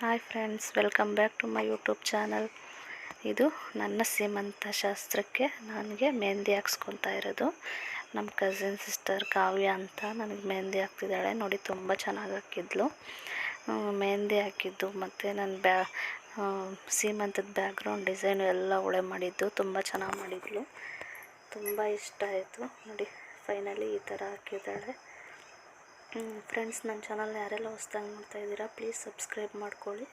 Hi friends, welcome back to my YouTube channel. ಇದು ನನ್ನ ಸೀಮಂತ ಶಾಸ್ತ್ರಕ್ಕೆ ನನಗೆ ಮೆಹಂದಿ ಹಾಕ್ಸ್ಕೊತಾ ಇರೋದು. ನಮ್ಮ ಕಸಿನ್ ಸಿಸ್ಟರ್ ಕಾವ್ಯ ಅಂತ ನನಗೆ ಮೆಹಂದಿ ಹಾಕ್ತಿದ್ದಾಳೆ. ನೋಡಿ, ತುಂಬ ಚೆನ್ನಾಗಿ ಹಾಕಿದ್ಲು. ಮೆಹಂದಿ ಹಾಕಿದ್ದು ಮತ್ತು ನನ್ನ ಸೀಮಂತದ ಬ್ಯಾಕ್ಗ್ರೌಂಡ್ ಡಿಸೈನು ಎಲ್ಲ ಅವಳೇ ಮಾಡಿದ್ದು. ತುಂಬ ಚೆನ್ನಾಗಿ ಮಾಡಿದ್ಲು, ತುಂಬ ಇಷ್ಟ ಆಯಿತು. ನೋಡಿ, ಫೈನಲಿ ಈ ಥರ ಹಾಕಿದ್ದಾಳೆ. ಫ್ರೆಂಡ್ಸ್, ನನ್ನ ಚಾನಲ್ನ ಯಾರೆಲ್ಲ ಹೊಸ್ದಾಗಿ ನೋಡ್ತಾಯಿದ್ದೀರಾ, ಪ್ಲೀಸ್ ಸಬ್ಸ್ಕ್ರೈಬ್ ಮಾಡ್ಕೊಳ್ಳಿ.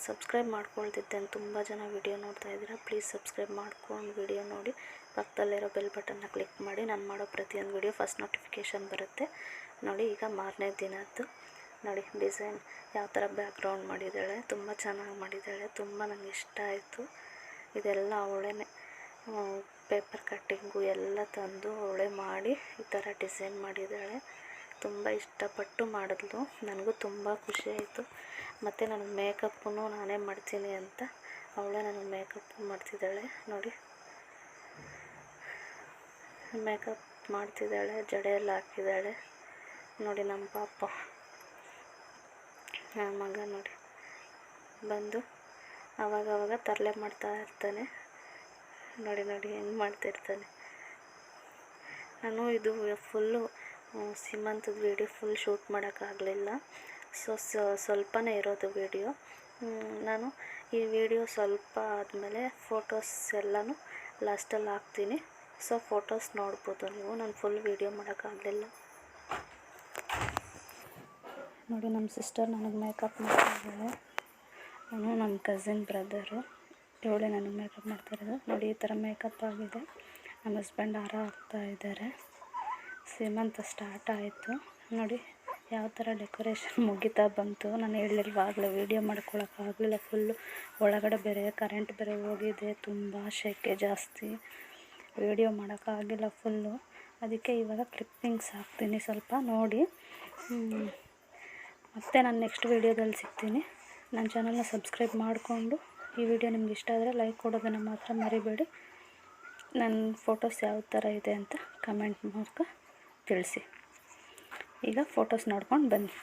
ಸಬ್ಸ್ಕ್ರೈಬ್ ಮಾಡ್ಕೊಳ್ತಿದ್ದೆ, ತುಂಬ ಜನ ವಿಡಿಯೋ ನೋಡ್ತಾಯಿದ್ದೀರಾ. ಪ್ಲೀಸ್ ಸಬ್ಸ್ಕ್ರೈಬ್ ಮಾಡ್ಕೊಂಡು ವಿಡಿಯೋ ನೋಡಿ, ಪಕ್ಕದಲ್ಲಿರೋ ಬೆಲ್ ಬಟನ್ನ ಕ್ಲಿಕ್ ಮಾಡಿ. ನಾನು ಮಾಡೋ ಪ್ರತಿಯೊಂದು ವಿಡಿಯೋ ಫಸ್ಟ್ ನೋಟಿಫಿಕೇಷನ್ ಬರುತ್ತೆ. ನೋಡಿ, ಈಗ ಮಾರನೇ ದಿನದ್ದು ನೋಡಿ ಡಿಸೈನ್ ಯಾವ ಥರ ಬ್ಯಾಕ್ಗ್ರೌಂಡ್ ಮಾಡಿದ್ದಾಳೆ. ತುಂಬ ಚೆನ್ನಾಗಿ ಮಾಡಿದ್ದಾಳೆ, ತುಂಬ ನನಗೆ ಇಷ್ಟ ಆಯಿತು. ಇದೆಲ್ಲ ಅವಳೇ ಪೇಪರ್ ಕಟ್ಟಿಂಗು ಎಲ್ಲ ತಂದು ಅವಳೇ ಮಾಡಿ ಈ ಥರ ಡಿಸೈನ್ ಮಾಡಿದ್ದಾಳೆ. ತುಂಬ ಇಷ್ಟಪಟ್ಟು ಮಾಡಿದ್ಲು. ನನಗೂ ತುಂಬ ಖುಷಿ ಆಯಿತು. ಮತ್ತು ನನಗೆ ಮೇಕಪ್ಪು ನಾನೇ ಮಾಡ್ತೀನಿ ಅಂತ ಅವಳೇ ನನಗೆ ಮೇಕಪ್ ಮಾಡ್ತಿದ್ದಾಳೆ. ನೋಡಿ, ಮೇಕಪ್ ಮಾಡ್ತಿದ್ದಾಳೆ, ಜಡೆ ಎಲ್ಲ ಹಾಕಿದ್ದಾಳೆ. ನೋಡಿ, ನಮ್ಮ ಪಾಪ ನನ್ನ ಮಗ ನೋಡಿ ಬಂದು ಆವಾಗವಾಗ ತರಲೆ ಮಾಡ್ತಾ ಇರ್ತಾನೆ. ನೋಡಿ ಹೆಂಗೆ ಮಾಡ್ತಿರ್ತಾನೆ. ನಾನು ಇದು ಫುಲ್ಲು ಸೀಮಂತದ ವೀಡಿಯೋ ಫುಲ್ ಶೂಟ್ ಮಾಡೋಕ್ಕಾಗಲಿಲ್ಲ. ಸ್ವಲ್ಪನೇ ಇರೋದು ವೀಡಿಯೋ. ನಾನು ಈ ವಿಡಿಯೋ ಸ್ವಲ್ಪ ಆದಮೇಲೆ ಫೋಟೋಸ್ ಎಲ್ಲನೂ ಲಾಸ್ಟಲ್ಲಿ ಹಾಕ್ತೀನಿ. ಫೋಟೋಸ್ ನೋಡ್ಬೋದು ನೀವು. ನಾನು ಫುಲ್ ವೀಡಿಯೋ ಮಾಡೋಕ್ಕಾಗಲಿಲ್ಲ. ನೋಡಿ, ನಮ್ಮ ಸಿಸ್ಟರ್ ನನಗೆ ಮೇಕಪ್ ಮಾಡ್ತಾಯಿದ್ದಾಳೆ. ನಾನು ನಮ್ಮ ಕಸಿನ್ ಬ್ರದರು, ಇವಳೇ ನನಗೆ ಮೇಕಪ್ ಮಾಡ್ತಾಯಿರೋದು. ನೋಡಿ, ಈ ಥರ ಮೇಕಪ್ ಆಗಿದೆ. ನಮ್ಮ ಹಸ್ಬೆಂಡ್ ಹಾರ ಹಾಕ್ತಾಯಿದ್ದಾರೆ. ಸೀಮಂತ ಸ್ಟಾರ್ಟ್ ಆಯಿತು. ನೋಡಿ ಯಾವ ಥರ ಡೆಕೋರೇಷನ್ ಮುಗಿತಾ ಬಂತು. ನಾನು ಹೇಳಿಲ್ವಾಗಲೇ ವೀಡಿಯೋ ಮಾಡ್ಕೊಳಕ್ಕಾಗಲಿಲ್ಲ. ಫುಲ್ಲು ಒಳಗಡೆ ಬೇರೆ ಕರೆಂಟ್ ಬೇರೆ ಹೋಗಿದೆ, ತುಂಬ ಸೆಕೆ ಜಾಸ್ತಿ, ವೀಡಿಯೋ ಮಾಡೋಕ್ಕಾಗಿಲ್ಲ ಫುಲ್ಲು. ಅದಕ್ಕೆ ಇವಾಗ ಕ್ಲಿಪ್ಪಿಂಗ್ಸ್ ಹಾಕ್ತೀನಿ, ಸ್ವಲ್ಪ ನೋಡಿ. ಮತ್ತು ನಾನು ನೆಕ್ಸ್ಟ್ ವೀಡಿಯೋದಲ್ಲಿ ಸಿಗ್ತೀನಿ. ನನ್ನ ಚಾನಲ್ನ ಸಬ್ಸ್ಕ್ರೈಬ್ ಮಾಡಿಕೊಂಡು ಈ ವಿಡಿಯೋ ನಿಮ್ಗೆ ಇಷ್ಟ ಆದರೆ ಲೈಕ್ ಕೊಡೋದನ್ನು ಮಾತ್ರ ಮರಿಬೇಡಿ. ನನ್ನ ಫೋಟೋಸ್ ಯಾವ ಥರ ಇದೆ ಅಂತ ಕಮೆಂಟ್ ಮೂಲಕ ತಿಳಿಸಿ. ಈಗ ಫೋಟೋಸ್ ನೋಡ್ಕೊಂಡು ಬನ್ನಿ.